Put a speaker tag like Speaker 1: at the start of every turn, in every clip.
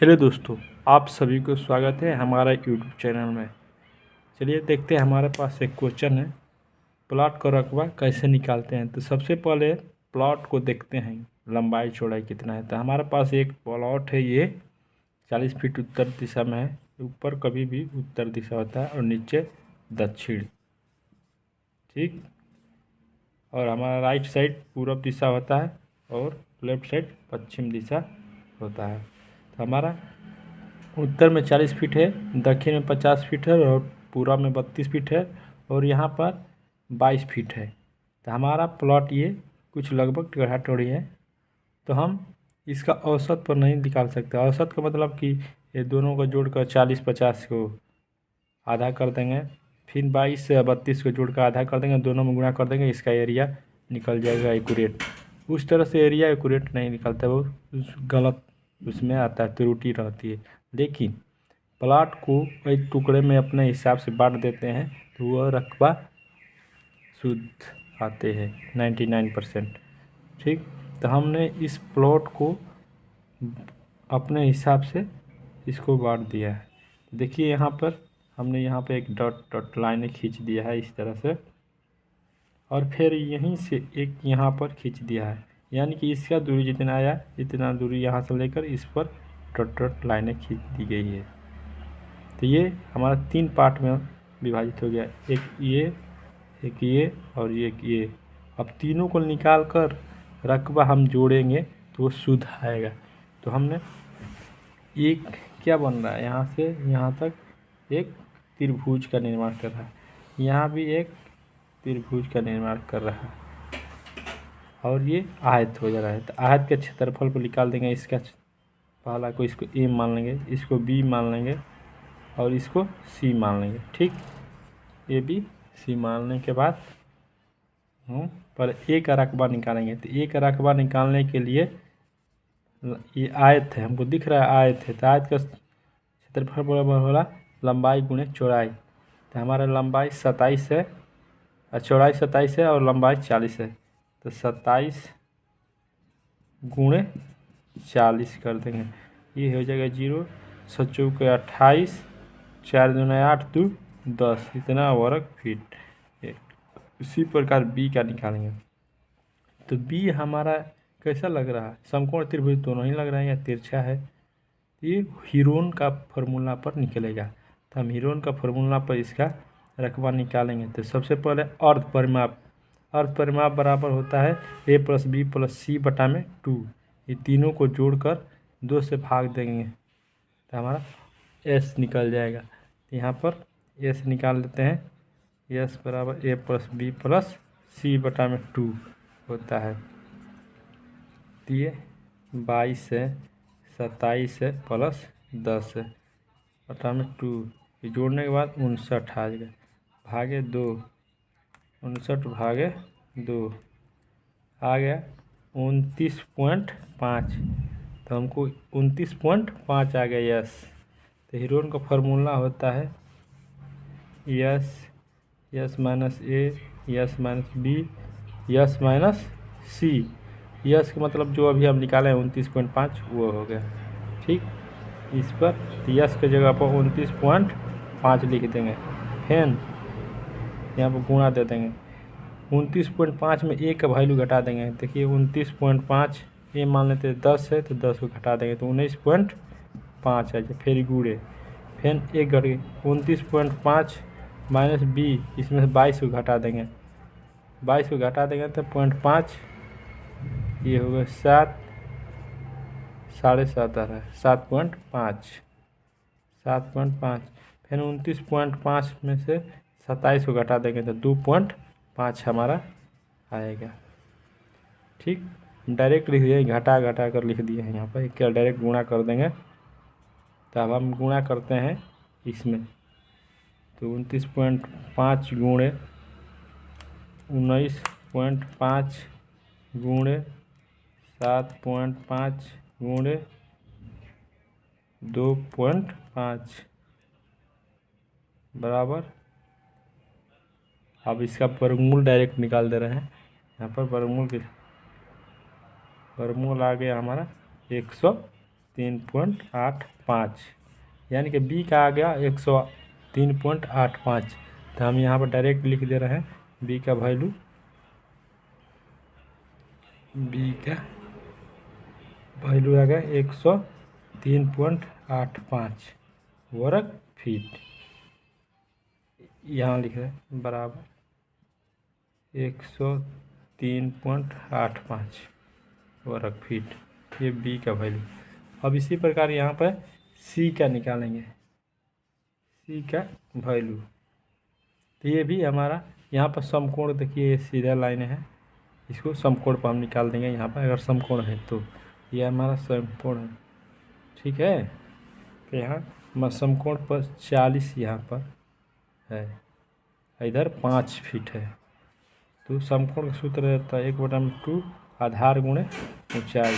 Speaker 1: Hello दोस्तों, आप सभी को स्वागत है हमारा यूट्यूब चैनल में। चलिए देखते हैं, हमारे पास एक क्वेश्चन है, प्लॉट का रकबा कैसे निकालते हैं। तो सबसे पहले प्लॉट को देखते हैं, लंबाई चौड़ाई कितना है। तो हमारे पास एक प्लॉट है, ये 40 फीट उत्तर दिशा में है। ऊपर कभी भी उत्तर दिशा होता है और नीचे दक्षिण, ठीक। और हमारा राइट साइड पूर्व दिशा होता है और लेफ्ट साइड पश्चिम दिशा होता है। तो हमारा उत्तर में 40 फीट है, दक्षिण में 50 फीट है और पूर्व में 32 फीट है और यहाँ पर 22 फीट है। तो हमारा प्लॉट ये कुछ लगभग टेढ़ा टेढ़ी है। तो हम इसका औसत पर नहीं निकाल सकते। औसत का मतलब कि ये दोनों को जोड़कर 40-50 को आधा कर देंगे, फिर 22 से 32 को जोड़कर आधा कर देंगे, दोनों में गुणा कर देंगे, इसका एरिया निकल जाएगा एक्यूरेट। उस तरह से एरिया एक्यूरेट नहीं निकलता, वो गलत उसमें आता है, त्रुटि रहती है। लेकिन प्लॉट को एक टुकड़े में अपने हिसाब से बांट देते हैं तो वह रकबा शुद्ध आते हैं 99%, ठीक। तो हमने इस प्लॉट को अपने हिसाब से इसको बांट दिया है। देखिए यहाँ पर हमने यहाँ पे एक डॉट डॉट लाइन खींच दिया है इस तरह से, और फिर यहीं से एक यहाँ पर खींच दिया है, यानी कि इसका दूरी जितना आया इतना दूरी यहाँ से लेकर इस पर डॉट डॉट लाइनें खींच दी गई है। तो ये हमारा 3 पार्ट में विभाजित हो गया, एक ये और एक ये। अब तीनों को निकाल कर रकबा हम जोड़ेंगे तो वो शुद्ध आएगा। तो हमने एक क्या बन रहा है, यहाँ से यहाँ तक एक त्रिभुज का निर्माण कर रहा है, यहाँ भी एक त्रिभुज का निर्माण कर रहा है और ये आयत हो जा रहा है। तो आयत के क्षेत्रफल को निकाल देंगे। इसका पहला को इसको ए मान लेंगे, इसको बी मान लेंगे और इसको सी मान लेंगे, ठीक। ए बी सी मानने के बाद हम पर ए का रकबा निकालेंगे। तो ए का रकबा निकालने के लिए ये आयत है, हमको दिख रहा है आयत है, तो आयत का क्षेत्रफल बराबर होला लंबाई गुणे चौड़ाई। तो हमारा लंबाई 27 है और चौड़ाई 27 है और लंबाई 40 है। तो 27 गुणे 40 कर देंगे, ये हो जाएगा 0, 7 के 28, 4 दूना 8 2 10, इतना वर्ग फीट। इसी प्रकार बी का निकालेंगे। तो बी हमारा कैसा लग रहा है, समकोण त्रिभुज दोनों ही लग रहा है या तिरछा है। ये हीरोन का फॉर्मूला पर निकलेगा। तो हम हीरोन का फॉर्मूला पर इसका रकबा निकालेंगे। तो सबसे पहले अर्ध परिमाप बराबर होता है a + b + c बटा में 2। ये तीनों को जोड़कर 2 से भाग देंगे तो हमारा s निकल जाएगा। तो यहाँ पर s निकाल लेते हैं। s बराबर a + b + c बटा में 2 होता है। तो ये 22 है, 27 है प्लस 10 है बटा में 2, ये जोड़ने के बाद 59 आ जाएगा, भागे 2, 59 भागे 2 आ गया 29.5। तो हमको 29.5 आ गया यस। तो हीरोन का फॉर्मूला होता है s minus a, s minus b, s minus c. S का मतलब जो अभी हम निकाले हैं 29.5 वो हो गया, ठीक। इस पर यस के जगह पर 29.5 लिख देंगे, फिर यहाँ पर गुणा दे देंगे। 29.5 में ए का वैल्यू घटा देंगे। देखिए 29.5 ए मान लेते हैं 10 है तो 10 को घटा देंगे तो 19.5 है। फिर गुणे, फिर एक घट गई 29.5 माइनस बी, इसमें से 22 को घटा देंगे, 22 को घटा देंगे तो 0.5, ये होगा 7, 7.5 आ रहा है, 7.5, 7.5। फिर 29.5 में से 27 को घटा देंगे तो 2.5 हमारा आएगा, ठीक। डायरेक्ट लिख दिए, घटा कर लिख दिए हैं यहाँ पर, क्या डायरेक्ट गुणा कर देंगे। तो अब हम गुणा करते हैं इसमें। तो 29.5 गुणे 19.5 गुणे 7.5 गुणे 2.5 बराबर, अब इसका वर्गमूल डायरेक्ट निकाल दे रहे हैं। यहाँ पर वर्गमूल आ गया हमारा 103। 103.85, यानी कि बी का आ गया 103.85। तो हम यहाँ पर डायरेक्ट लिख दे रहे हैं बी का वैल्यू, आ गया 103.85 वर्ग फीट। यहाँ लिख रहे हैं बराबर 103.85 वर्ग फीट, ये बी का वैल्यू। अब इसी प्रकार यहाँ पर सी का निकालेंगे, सी का वैल्यू। तो ये भी हमारा यहाँ पर समकोण, देखिए ये सीधा लाइन है, इसको समकोण पर हम निकाल देंगे। यहाँ पर अगर समकोण है तो ये हमारा समकोण है, ठीक है। तो यहाँ समकोण पर 40 यहाँ पर है, इधर 5 फीट है। तो समकोण का सूत्र रहता है 1/2 आधार गुणे ऊंचाई।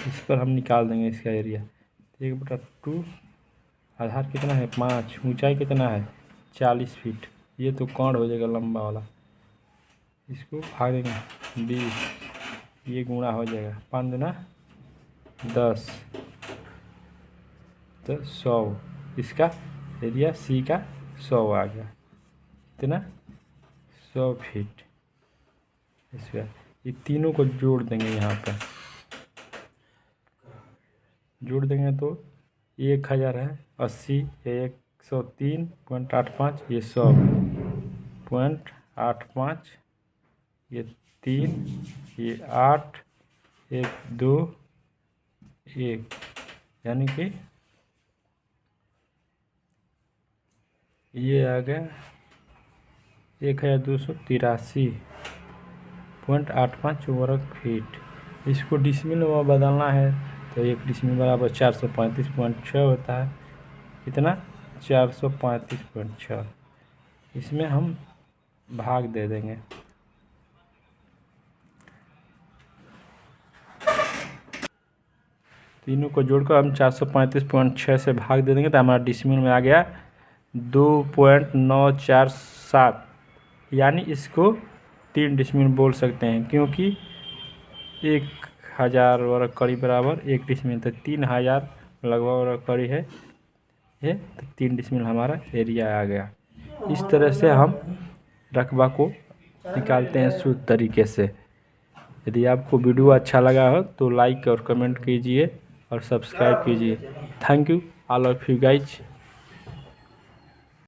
Speaker 1: इस पर हम निकाल देंगे इसका एरिया। 1/2 आधार कितना है 5, ऊंचाई कितना है 40 फीट। ये तो कोण हो जाएगा लंबा वाला, इसको भागेंगे 20, ये गुणा हो जाएगा 5 दूना 10, तो 100। इसका एरिया सी का 100 आ गया, कितना 100 फीट। इसका ये तीनों को जोड़ देंगे, यहाँ पर जोड़ देंगे तो 1000 है, 80, 103.85, ये 100.85, ये 3, ये 8, 1 2 1, यानी कि ये आ गया 1283.85 वर्ग फीट। इसको डिसमिल में बदलना है तो 1 डिसमिल बराबर 435.6 होता है, कितना 435.6। इसमें हम भाग दे देंगे, तीनों को जोड़कर हम 435.6 से भाग दे देंगे तो हमारा डिसमिल में आ गया 2.947, यानी इसको 3 डिसमिल बोल सकते हैं, क्योंकि 1000 वर्ग कड़ी बराबर 1 डिसमिल, तो 3000 लगभग वर्ग कड़ी है ये, तो 3 डिसमिल हमारा एरिया आ गया। इस तरह से हम रकबा को निकालते हैं शुद्ध तरीके से। यदि आपको वीडियो अच्छा लगा हो तो लाइक और कमेंट कीजिए और सब्सक्राइब कीजिए। Thank you all of you guys.